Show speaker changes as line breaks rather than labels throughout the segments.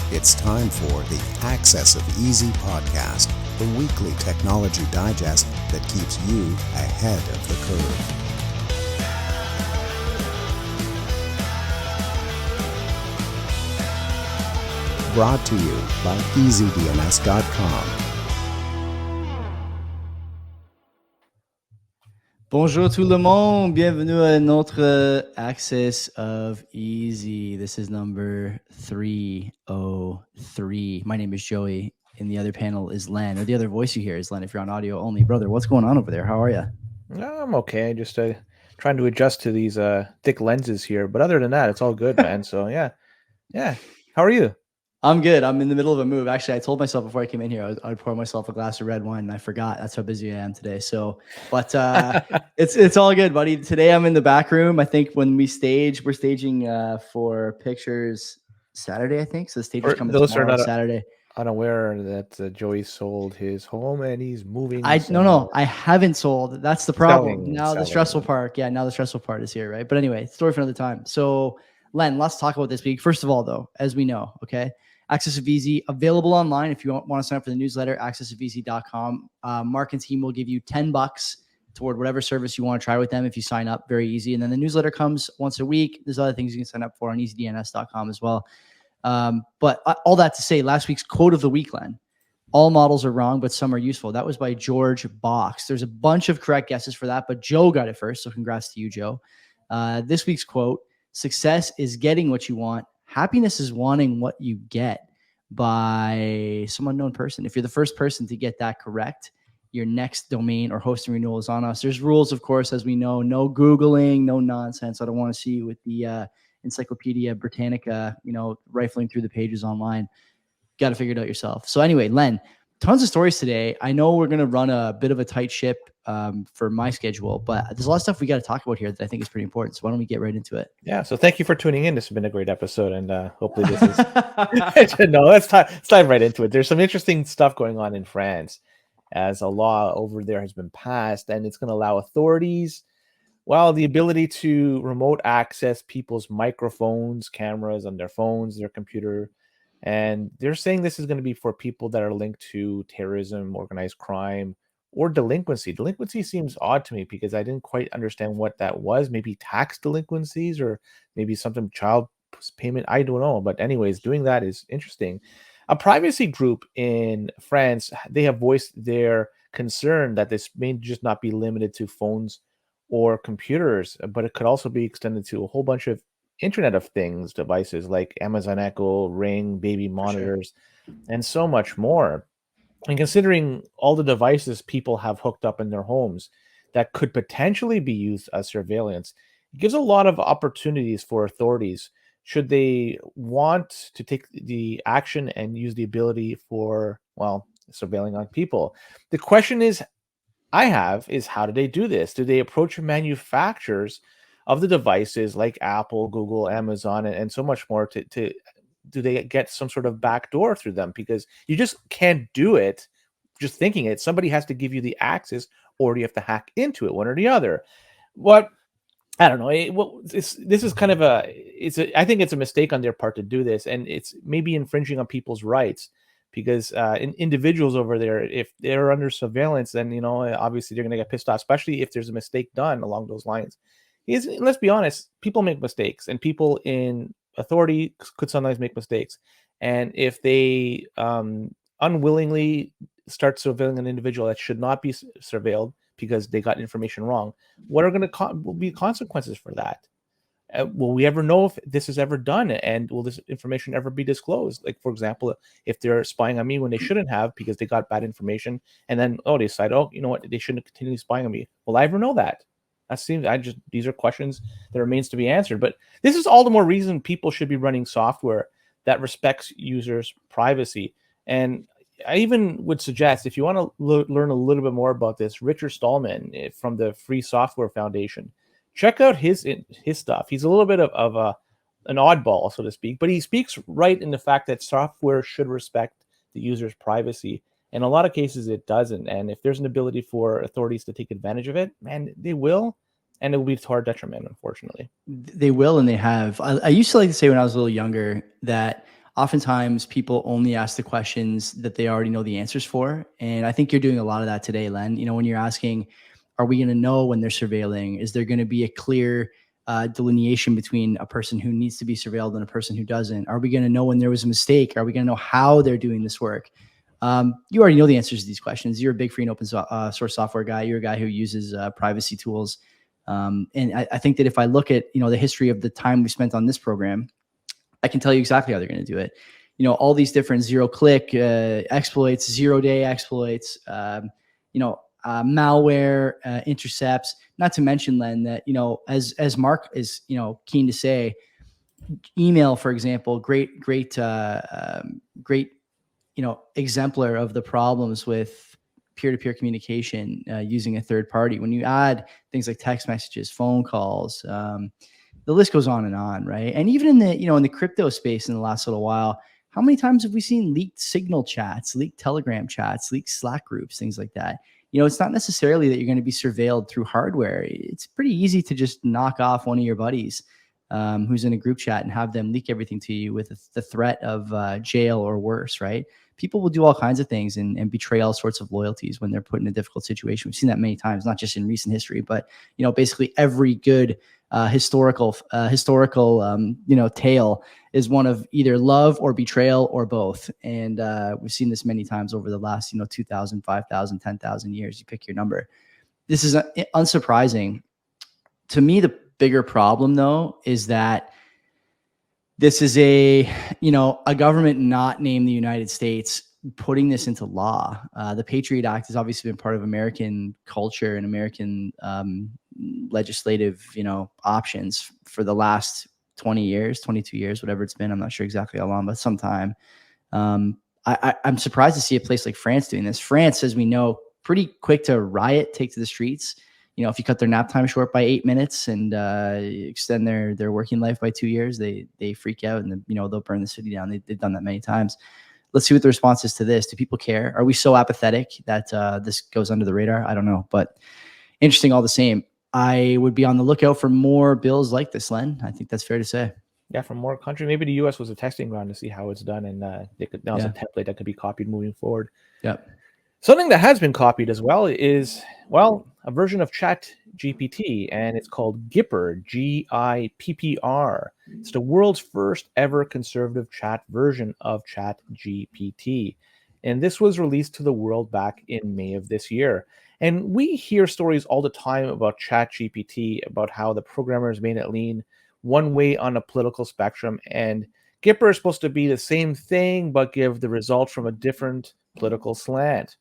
It's time for the Access of Easy podcast, the weekly technology digest that keeps you ahead of the curve. Brought to you by EasyDNS.com.
Bonjour tout le monde, bienvenue à notre Access of Easy. This is number 303. My name is Joey, and the other panel is Len, or the other voice you hear is Len if you're on audio only. Brother, what's going on over there? How are you?
I'm okay. Just trying to adjust to these thick lenses here. But other than that, it's all good, man. So, yeah. How are you?
I'm good. I'm in the middle of a move. Actually, I told myself before I came in here, I'd pour myself a glass of red wine, and I forgot. That's how busy I am today. So, but it's all good, buddy. Today I'm in the back room. I think when we're staging for pictures Saturday, I think. So the stage is coming tomorrow, Saturday.
Unaware that Joey sold his home and he's moving.
No, I haven't sold. That's the problem.
Selling.
The stressful part. Yeah, now the stressful part is here, right? But anyway, story for another time. So, Len, let's talk about this week. First of all, though, as we know, okay, Access of Easy available online. If you want to sign up for the newsletter, accessofeasy.com. Mark and team will give you $10 toward whatever service you want to try with them if you sign up. Very easy. And then the newsletter comes once a week. There's other things you can sign up for on easydns.com as well. But all that to say, last week's quote of the week, Len, all models are wrong, but some are useful. That was by George Box. There's a bunch of correct guesses for that, but Joe got it first. So congrats to you, Joe. This week's quote, success is getting what you want. Happiness is wanting what you get, by some unknown person. If you're the first person to get that correct, your next domain or hosting renewal is on us. There's rules, of course, as we know, no Googling, no nonsense. I don't want to see you with the Encyclopedia Britannica, rifling through the pages online. Got to figure it out yourself. So anyway, Len, tons of stories today. I know we're going to run a bit of a tight ship for my schedule, but there's a lot of stuff we got to talk about here that I think is pretty important. So why don't we get right into it?
Yeah. So thank you for tuning in. This has been a great episode, and hopefully this is no. Let's dive right into it. There's some interesting stuff going on in France, as a law over there has been passed, and it's going to allow authorities, the ability to remote access people's microphones, cameras on their phones, their computer. And they're saying this is going to be for people that are linked to terrorism, organized crime, or delinquency. Delinquency seems odd to me because I didn't quite understand what that was. Maybe tax delinquencies or maybe something child payment. I don't know. But anyways, doing that is interesting. A privacy group in France, they have voiced their concern that this may just not be limited to phones or computers, but it could also be extended to a whole bunch of Internet of Things devices like Amazon Echo, Ring, baby monitors, and so much more. And considering all the devices people have hooked up in their homes that could potentially be used as surveillance, it gives a lot of opportunities for authorities should they want to take the action and use the ability for, surveilling on people. The question is, how do they do this? Do they approach manufacturers of the devices like Apple, Google, Amazon, and so much more to do they get some sort of backdoor through them? Because you just can't do it just thinking it. Somebody has to give you the access, or you have to hack into it, one or the other. I don't know. This is kind of I think it's a mistake on their part to do this, and it's maybe infringing on people's rights because individuals over there, if they're under surveillance, then obviously they're going to get pissed off, especially if there's a mistake done along those lines. Let's be honest, people make mistakes, and people in authority could sometimes make mistakes. And if they unwillingly start surveilling an individual that should not be surveilled because they got information wrong, what are going to be consequences for that? Will we ever know if this is ever done, and will this information ever be disclosed? Like, for example, if they're spying on me when they shouldn't have because they got bad information, and then they decide, they shouldn't continue spying on me. Will I ever know that? These are questions that remains to be answered. But this is all the more reason people should be running software that respects users' privacy. And I even would suggest, if you want to learn a little bit more about this, Richard Stallman from the Free Software Foundation, check out his stuff. He's a little bit of an oddball, so to speak, but he speaks right in the fact that software should respect the user's privacy. In a lot of cases, it doesn't. And if there's an ability for authorities to take advantage of it, man, they will. And it will be to our detriment, unfortunately.
They will, and they have. I used to like to say when I was a little younger that oftentimes people only ask the questions that they already know the answers for. And I think you're doing a lot of that today, Len. When you're asking, are we going to know when they're surveilling? Is there going to be a clear delineation between a person who needs to be surveilled and a person who doesn't? Are we going to know when there was a mistake? Are we going to know how they're doing this work? You already know the answers to these questions. You're a big free and open source software guy. You're a guy who uses privacy tools. And I think that if I look at, the history of the time we spent on this program, I can tell you exactly how they're going to do it. All these different zero-click exploits, zero-day exploits, malware, intercepts. Not to mention, Len, that as Mark is keen to say, email, for example, great exemplar of the problems with peer-to-peer communication using a third party. When you add things like text messages, phone calls, the list goes on, right? And even in the crypto space in the last little while, how many times have we seen leaked Signal chats, leaked Telegram chats, leaked Slack groups, things like that? It's not necessarily that you're going to be surveilled through hardware. It's pretty easy to just knock off one of your buddies who's in a group chat and have them leak everything to you with the threat of jail or worse, right? People will do all kinds of things and betray all sorts of loyalties when they're put in a difficult situation. We've seen that many times, not just in recent history, but basically every good historical tale is one of either love or betrayal or both. And we've seen this many times over the last 2,000, 5,000, 10,000 years. You pick your number. This is unsurprising. To me, the bigger problem, though, is that this is a government not named the United States putting this into law. The Patriot Act has obviously been part of American culture and American legislative, options for the last 20 years, 22 years, whatever it's been. I'm not sure exactly how long, but some time. I'm surprised to see a place like France doing this. France, as we know, pretty quick to riot, take to the streets. If you cut their nap time short by 8 minutes and extend their working life by 2 years, they freak out and they'll burn the city down. They've done that many times. Let's see what the response is to this. Do people care? Are we so apathetic that this goes under the radar? I don't know, but interesting all the same. I would be on the lookout for more bills like this, Len. I think that's fair to say.
Yeah, from more country. Maybe the U.S. was a testing ground to see how it's done, and now it's a template that could be copied moving forward.
Yep.
Something that has been copied as well is, a version of ChatGPT, and it's called Gippr, Gippr. It's the world's first ever conservative chat version of ChatGPT. And this was released to the world back in May of this year. And we hear stories all the time about ChatGPT, about how the programmers made it lean one way on a political spectrum. And Gippr is supposed to be the same thing, but give the results from a different political slant.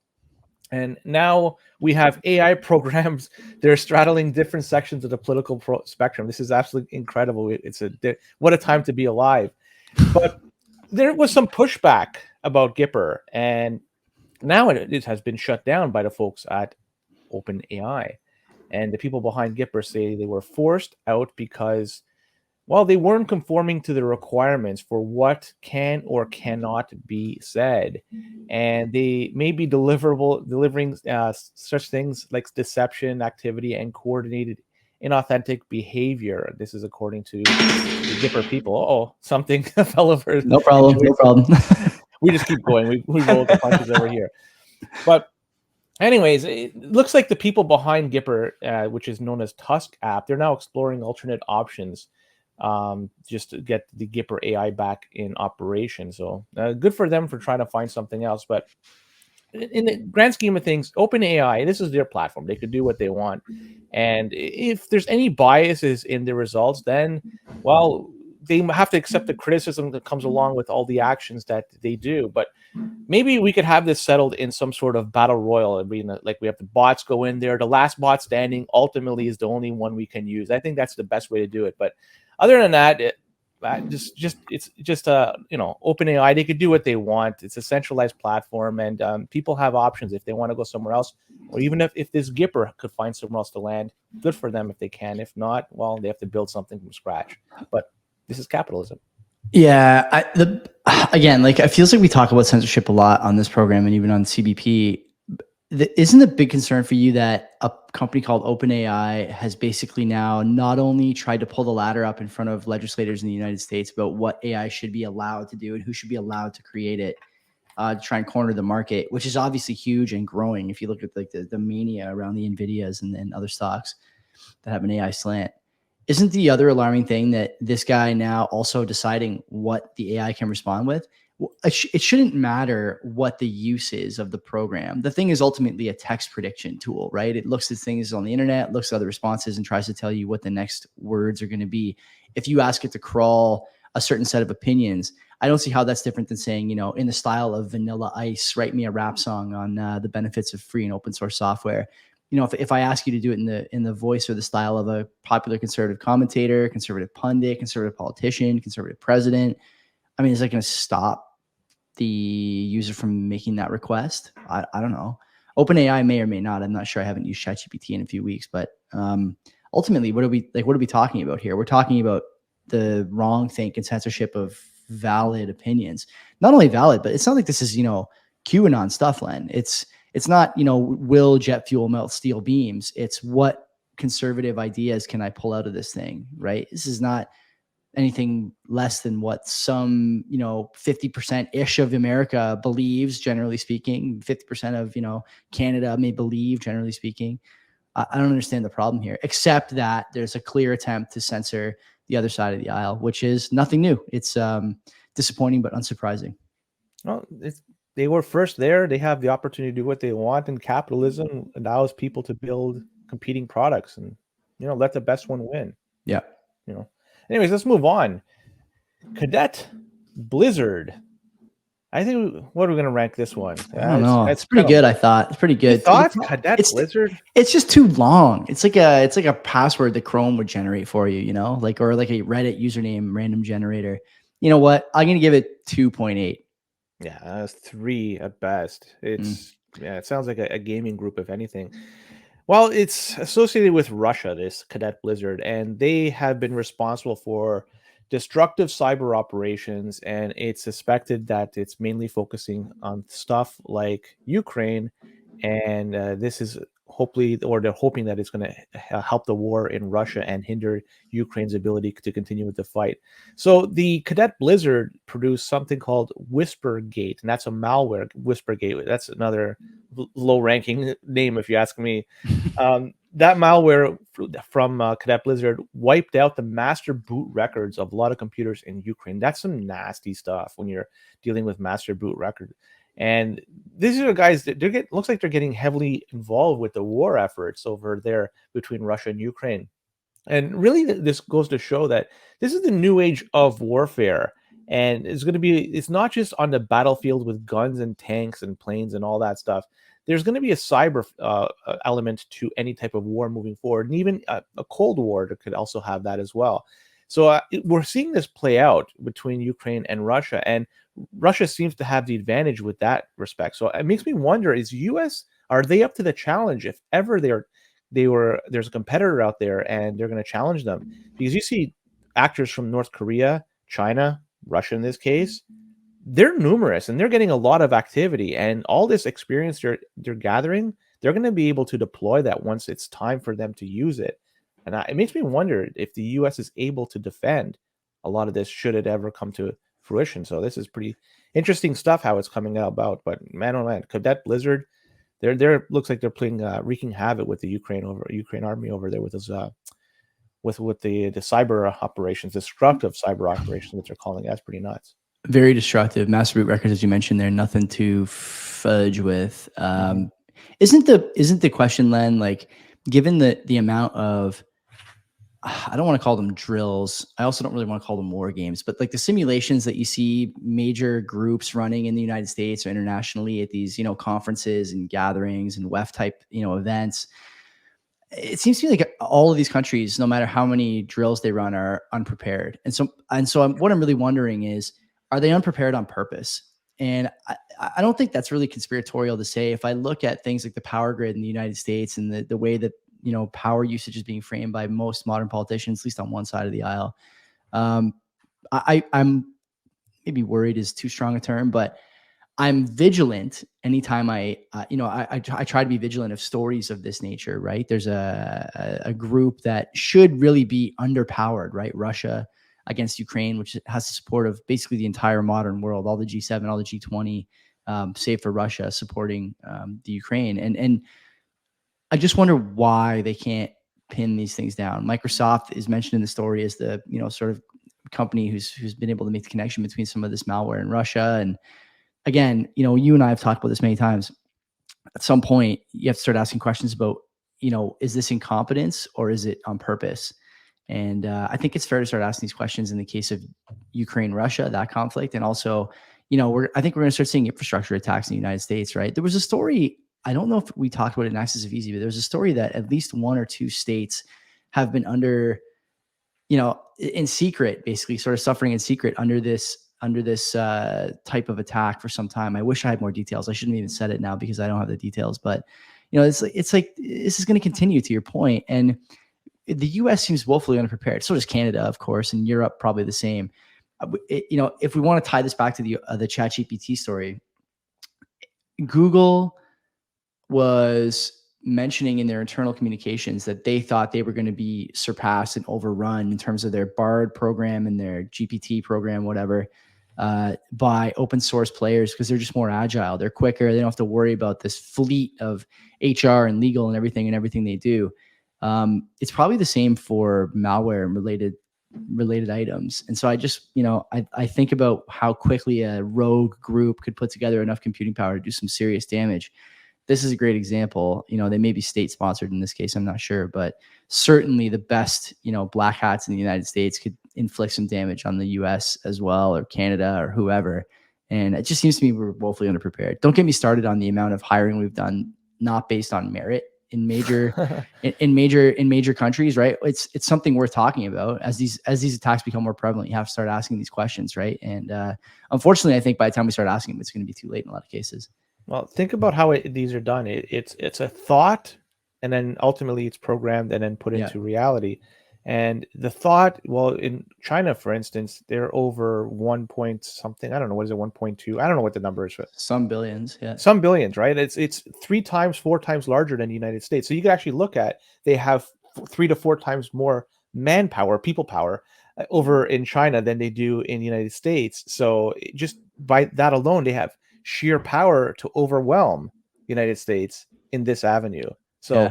And now we have AI programs. They're straddling different sections of the political spectrum. This is absolutely incredible. What a time to be alive. But there was some pushback about Gippr, and now it has been shut down by the folks at OpenAI. And the people behind Gippr say they were forced out because, they weren't conforming to the requirements for what can or cannot be said. And they may be delivering such things like deception, activity, and coordinated inauthentic behavior. This is according to the Gippr people. Something fell over.
No problem.
We just keep going. We roll the punches over here. But anyways, it looks like the people behind Gippr, which is known as Tusk app, they're now exploring alternate options just to get the Gippr AI back in operation. So good for them for trying to find something else. But in the grand scheme of things, OpenAI, this is their platform. They could do what they want. And if there's any biases in the results, then, they have to accept the criticism that comes along with all the actions that they do. But maybe we could have this settled in some sort of battle royal. Like we have the bots go in there. The last bot standing ultimately is the only one we can use. I think that's the best way to do it. But other than that, it's just OpenAI. They could do what they want. It's a centralized platform, and people have options if they want to go somewhere else, or even if this Gippr could find somewhere else to land. Good for them if they can. If not, they have to build something from scratch. But this is capitalism.
Yeah. Again, it feels like we talk about censorship a lot on this program and even on CBP. Isn't the big concern for you that a company called OpenAI has basically now not only tried to pull the ladder up in front of legislators in the United States about what AI should be allowed to do and who should be allowed to create it, to try and corner the market, which is obviously huge and growing. If you look at like the mania around the NVIDIAs and other stocks that have an AI slant, isn't the other alarming thing that this guy now also deciding what the AI can respond with? It shouldn't matter what the use is of the program. The thing is ultimately a text prediction tool, right? It looks at things on the internet, looks at other responses, and tries to tell you what the next words are going to be. If you ask it to crawl a certain set of opinions, I don't see how that's different than saying, in the style of Vanilla Ice, write me a rap song on the benefits of free and open source software. If I ask you to do it in the voice or the style of a popular conservative commentator, conservative pundit, conservative politician, conservative president, I mean, is that going to stop the user from making that request? I don't know. OpenAI may or may not. I'm not sure. I haven't used ChatGPT in a few weeks, but ultimately, what are we talking about here? We're talking about the wrong think and censorship of valid opinions. Not only valid, but it's not like this is QAnon stuff, Len. It's not will jet fuel melt steel beams. It's what conservative ideas can I pull out of this thing, right? This is not anything less than what some 50% ish of America believes, generally speaking. 50% of Canada may believe, generally speaking. I don't understand the problem here, except that there's a clear attempt to censor the other side of the aisle, which is nothing new. It's disappointing but unsurprising.
Well, they were first there. They have the opportunity to do what they want, and capitalism allows people to build competing products and let the best one win.
Yeah.
Anyways, let's move on. Cadet Blizzard. I think, what are we going to rank this one?
I don't know. It's pretty good. I thought it's pretty good.
You thought Cadet Blizzard?
It's just too long. It's like a password that Chrome would generate for you, or like a Reddit username random generator. You know what? I'm going to give it 2.8.
Yeah, that's 3 at best. It sounds like a gaming group, if anything. Well, it's associated with Russia, this Cadet Blizzard, and they have been responsible for destructive cyber operations, and it's suspected that it's mainly focusing on stuff like Ukraine, and this is they're hoping that it's going to help the war in Russia and hinder Ukraine's ability to continue with the fight. So the Cadet Blizzard produced something called Whispergate, and that's a malware. Whispergate, that's another low-ranking name, if you ask me. That malware from Cadet Blizzard wiped out the master boot records of a lot of computers in Ukraine. That's some nasty stuff when you're dealing with master boot record. And these are guys that looks like they're getting heavily involved with the war efforts over there between Russia and Ukraine. And really, this goes to show that this is the new age of warfare. And it's not just on the battlefield with guns and tanks and planes and all that stuff. There's going to be a cyber element to any type of war moving forward. And even a Cold War could also have that as well. So we're seeing this play out between Ukraine and Russia. And Russia seems to have the advantage with that respect. So it makes me wonder, are they up to the challenge if ever there's a competitor out there and they're going to challenge them? Because you see actors from North Korea, China, Russia in this case, they're numerous and they're getting a lot of activity, and all this experience they're gathering, they're going to be able to deploy that once it's time for them to use it. And it makes me wonder if the U.S. is able to defend a lot of this should it ever come to fruition. So this is pretty interesting stuff how it's coming about. But man, oh man, Cadet Blizzard, they're looks like they're playing wreaking havoc with the Ukraine army over there with this with the cyber operations, destructive cyber operations that they're calling. That's pretty nuts.
Very destructive. Master boot records, as you mentioned, there, nothing to fudge with. Isn't the question, Len, like, given the amount of, I don't want to call them drills, I also don't really want to call them war games, but like the simulations that you see major groups running in the United States or internationally at these, conferences and gatherings and WEF type, events, it seems to me like all of these countries, no matter how many drills they run, are unprepared. And so what I'm really wondering is, are they unprepared on purpose? And I don't think that's really conspiratorial to say. If I look at things like the power grid in the United States and the way that power usage is being framed by most modern politicians, at least on one side of the aisle, I'm maybe worried is too strong a term, but I'm vigilant anytime I try to be vigilant of stories of this nature, right? There's a group that should really be underpowered, right? Russia against Ukraine, which has the support of basically the entire modern world, all the G7, all the G20, save for Russia supporting the Ukraine. And I just wonder why they can't pin these things down. Microsoft is mentioned in the story as the, sort of company who's been able to make the connection between some of this malware in Russia. And again, you and I have talked about this many times. At some point, you have to start asking questions about, is this incompetence or is it on purpose? And I think it's fair to start asking these questions in the case of Ukraine, Russia, that conflict, and also, I think we're going to start seeing infrastructure attacks in the United States. Right? There was a story. I don't know if we talked about it in Access of Easy, but there was a story that at least 1 or 2 states have been under, in secret, basically sort of suffering in secret under this type of attack for some time. I wish I had more details. I shouldn't even said it now because I don't have the details, but it's like this is going to continue, to your point. And the US seems woefully unprepared. So does Canada, of course, and Europe probably the same. If we want to tie this back to the ChatGPT story, Google was mentioning in their internal communications that they thought they were going to be surpassed and overrun in terms of their BARD program and their GPT program, whatever, by open source players, because they're just more agile. They're quicker. They don't have to worry about this fleet of HR and legal and everything they do. It's probably the same for malware and related items. And so I just, I think about how quickly a rogue group could put together enough computing power to do some serious damage. This is a great example. They may be state sponsored in this case, I'm not sure, but certainly the best, black hats in the United States could inflict some damage on the US as well, or Canada, or whoever. And it just seems to me we're woefully underprepared. Don't get me started on the amount of hiring we've done, not based on merit in major in major countries, right? It's something worth talking about. As these attacks become more prevalent, you have to start asking these questions, right? And unfortunately, I think by the time we start asking them, it's going to be too late in a lot of cases.
Well, think about how these are done. It's a thought, and then ultimately it's programmed and then put into reality. And the thought, well, in China, for instance, they're over 1 point something. I don't know, what is it, 1.2? I don't know what the number is.
Some billions, yeah.
Some billions, right? It's 3 times, 4 times larger than the United States. So you can actually look at, they have 3 to 4 times more manpower, people power, over in China than they do in the United States. So just by that alone, they have sheer power to overwhelm the United States in this avenue. So,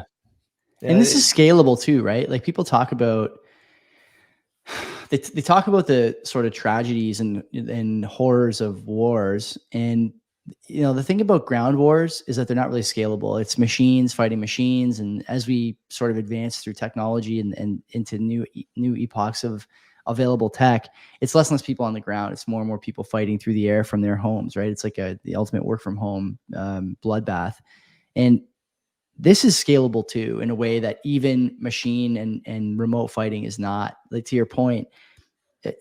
and this is scalable too, right? Like people talk about, they talk about the sort of tragedies and horrors of wars. And, the thing about ground wars is that they're not really scalable. It's machines fighting machines. And as we sort of advance through technology and into new epochs of available tech, it's less and less people on the ground. It's more and more people fighting through the air from their homes, right? It's like the ultimate work from home bloodbath. And this is scalable too, in a way that even machine and remote fighting is not. Like, to your point,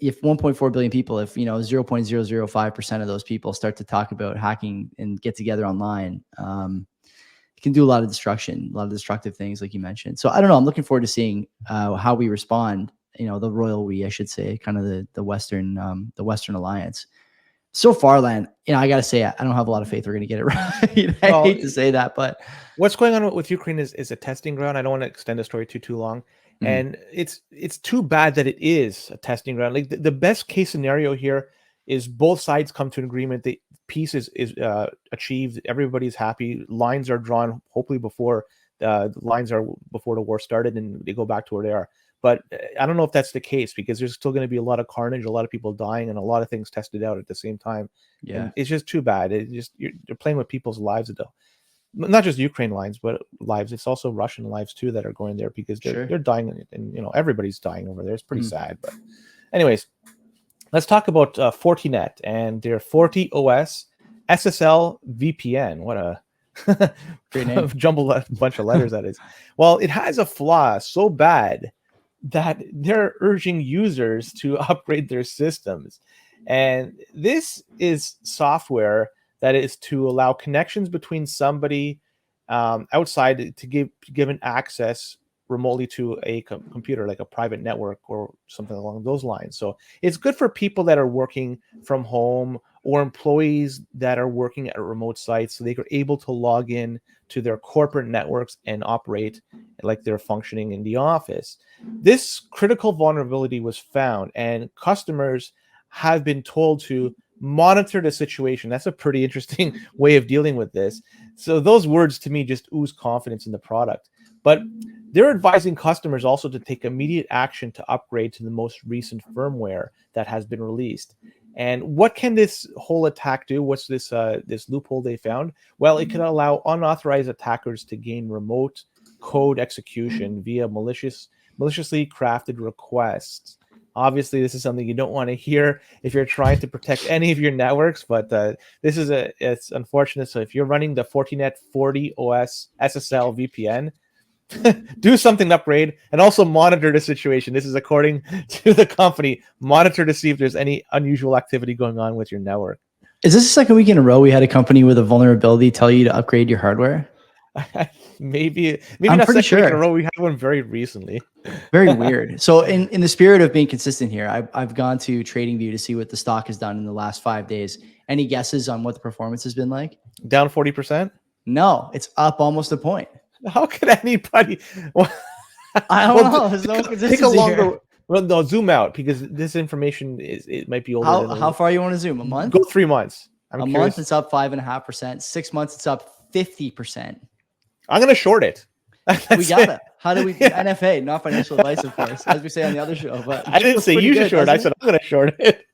if 1.4 billion people, if 0.005% of those people start to talk about hacking and get together online, it can do a lot of destruction, a lot of destructive things, like you mentioned. So I don't know. I'm looking forward to seeing how we respond. The royal we, I should say, kind of the Western alliance. So far, Len, I got to say, I don't have a lot of faith we're going to get it right. I hate to say that, but
what's going on with Ukraine is a testing ground. I don't want to extend the story too long. And it's too bad that it is a testing ground. Like the best case scenario here is both sides come to an agreement. The peace is achieved. Everybody's happy. Lines are drawn, hopefully before the war started, and they go back to where they are. But I don't know if that's the case, because there's still going to be a lot of carnage, a lot of people dying, and a lot of things tested out at the same time.
Yeah,
and it's just too bad. You're playing with people's lives, though. Not just Ukraine lives, but lives. It's also Russian lives too that are going there, because they're dying, and everybody's dying over there. It's pretty sad. But anyways, let's talk about Fortinet and their FortiOS SSL-VPN. What a
great name.
Jumbled bunch of letters that is. Well, it has a flaw so bad that they're urging users to upgrade their systems. And this is software that is to allow connections between somebody outside to give an access remotely to a computer, like a private network or something along those lines. So it's good for people that are working from home or employees that are working at remote sites, so they are able to log in to their corporate networks and operate like they're functioning in the office. This critical vulnerability was found, and customers have been told to monitor the situation. That's a pretty interesting way of dealing with this. So those words to me just ooze confidence in the product. But they're advising customers also to take immediate action to upgrade to the most recent firmware that has been released. And what can this whole attack do? What's this loophole they found? Well, it can allow unauthorized attackers to gain remote code execution via maliciously crafted requests. Obviously, this is something you don't want to hear if you're trying to protect any of your networks, but it's unfortunate. So if you're running the Fortinet FortiOS SSL-VPN, do something to upgrade, and also monitor the situation. This is according to the company. Monitor to see if there's any unusual activity going on with your network.
Is this the second week in a row we had a company with a vulnerability tell you to upgrade your hardware?
maybe
I'm
not
pretty
second week in a
sure.
row. We had one very recently.
Very weird. So in the spirit of being consistent here, I've gone to TradingView to see what the stock has done in the last 5 days. Any guesses on what the performance has been like?
Down 40%?
No, it's up almost a point.
How could anybody? Well,
I don't know. There's no consistency
take a longer.
here.
Well, no, zoom out, because this information it might be older.
How far you want to zoom? A month?
Go 3 months.
A month, it's up 5.5%. 6 months, it's up 50%.
I'm gonna short it.
We got it. How do we? NFA, not financial advice, of course, as we say on the other show. But
I didn't say you should short. I said I'm gonna short it.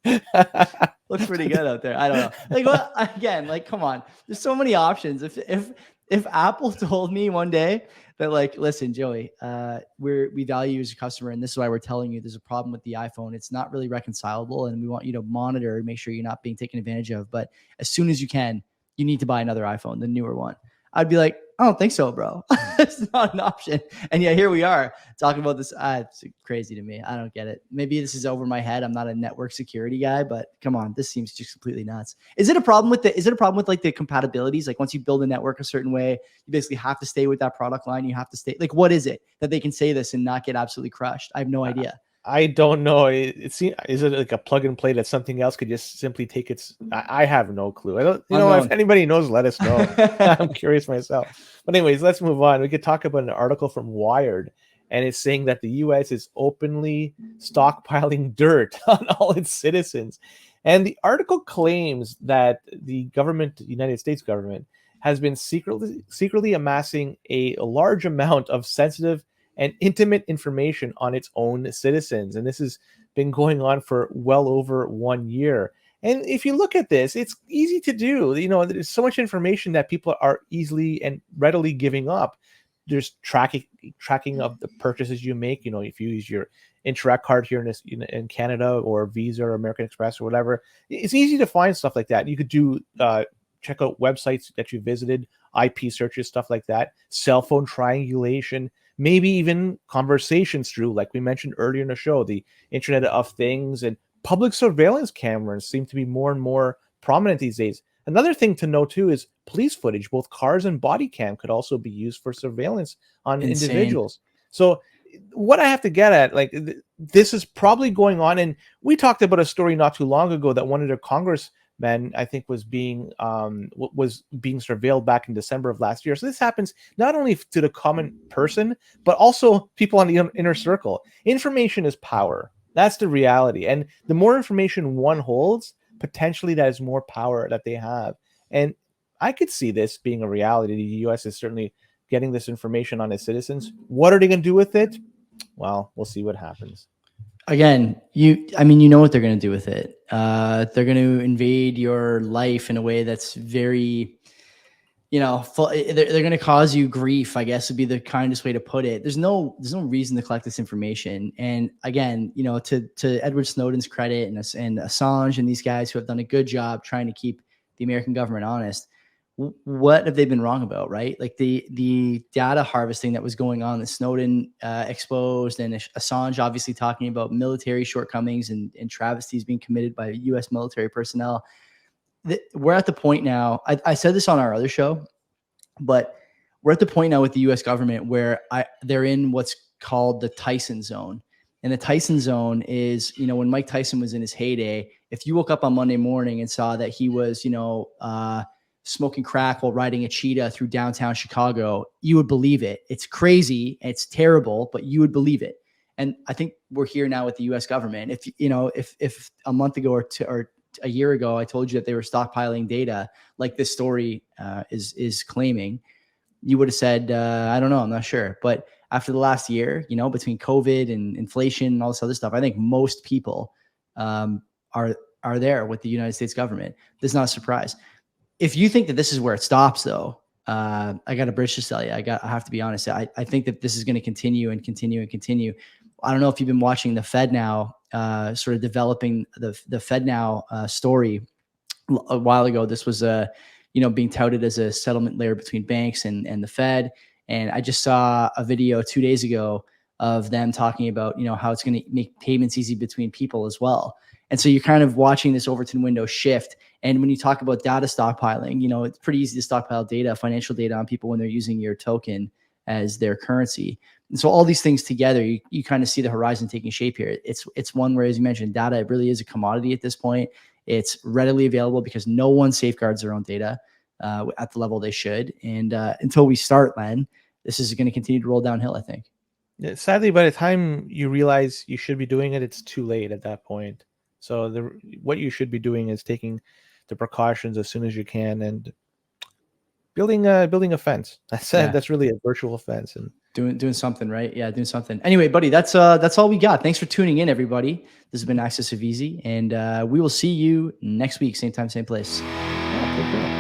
Looks pretty good out there. I don't know. Like, what again? Like, come on. There's so many options. If Apple told me one day that, like, listen, Joey, we value you as a customer, and this is why we're telling you there's a problem with the iPhone. It's not really reconcilable, and we want you to monitor and make sure you're not being taken advantage of. But as soon as you can, you need to buy another iPhone, the newer one. I'd be like, I don't think so, bro. It's not an option. And yeah, here we are talking about this. It's crazy to me. I don't get it. Maybe this is over my head. I'm not a network security guy, but come on, this seems just completely nuts. Is it a problem with like the compatibilities? Like, once you build a network a certain way, you basically have to stay with that product line. You have to stay. Like, what is it that they can say this and not get absolutely crushed? I have no idea.
I don't know. Is it like a plug and play that something else could just simply take its? I have no clue. I don't. If anybody knows, let us know. I'm curious myself. But anyways, let's move on. We could talk about an article from Wired, and it's saying that the U.S. is openly stockpiling dirt on all its citizens. And the article claims that the United States government, has been secretly amassing a large amount of sensitive and intimate information on its own citizens. And this has been going on for well over 1 year. And if you look at this, it's easy to do. There's so much information that people are easily and readily giving up. There's tracking of the purchases you make. If you use your Interac card here in Canada, or Visa or American Express or whatever, it's easy to find stuff like that. You could do check out websites that you visited, IP searches, stuff like that, cell phone triangulation, maybe even conversations through, like we mentioned earlier in the show, the Internet of Things, and public surveillance cameras seem to be more and more prominent these days. Another thing to know too is police footage. Both cars and body cam could also be used for surveillance on individuals. So what I have to get at, like, this is probably going on. And we talked about a story not too long ago that one of their congressmen, I think, was being surveilled back in December of last year. So this happens not only to the common person, but also people on the inner circle. Information is power. That's the reality. And the more information one holds, potentially that is more power that they have. And I could see this being a reality. The U.S. is certainly getting this information on its citizens. What are they going to do with it? Well, we'll see what happens.
Again, you know what they're going to do with it. They're going to invade your life in a way that's very, they're going to cause you grief, I guess would be the kindest way to put it. There's no reason to collect this information. And again, to Edward Snowden's credit and Assange and these guys who have done a good job trying to keep the American government honest, what have they been wrong about, right? Like the data harvesting that was going on that Snowden exposed, and Assange obviously talking about military shortcomings and travesties being committed by U.S. military personnel. We're at the point now, I said this on our other show, but we're at the point now with the U.S. government where they're in what's called the Tyson zone. And the Tyson zone is, when Mike Tyson was in his heyday, if you woke up on Monday morning and saw that he was, smoking crack while riding a cheetah through downtown Chicago, you would believe it. It's crazy. It's terrible, but you would believe it. And I think we're here now with the U.S. government. If a month ago or a year ago, I told you that they were stockpiling data like this story is claiming, you would have said, I don't know, I'm not sure. But after the last year, between COVID and inflation and all this other stuff, I think most people are there with the United States government. This is not a surprise. If you think that this is where it stops, though, I got a bridge to sell you. I have to be honest. I think that this is going to continue and continue and continue. I don't know if you've been watching the FedNow, sort of developing the FedNow story a while ago. This was being touted as a settlement layer between banks and the Fed. And I just saw a video 2 days ago of them talking about, how it's going to make payments easy between people as well. And so you're kind of watching this Overton window shift. And when you talk about data stockpiling, it's pretty easy to stockpile data, financial data on people when they're using your token as their currency. And so all these things together, you kind of see the horizon taking shape here. It's one where, as you mentioned, data, it really is a commodity at this point. It's readily available because no one safeguards their own data at the level they should. And until we start, Len, this is going to continue to roll downhill, I think.
Yeah, sadly, by the time you realize you should be doing it, it's too late at that point. So what you should be doing is taking the precautions as soon as you can and building a fence. That's really a virtual fence and
doing something, right? Yeah, doing something. Anyway, buddy, that's all we got. Thanks for tuning in, everybody. This has been Access of Easy, and we will see you next week, same time, same place.
yeah, take care.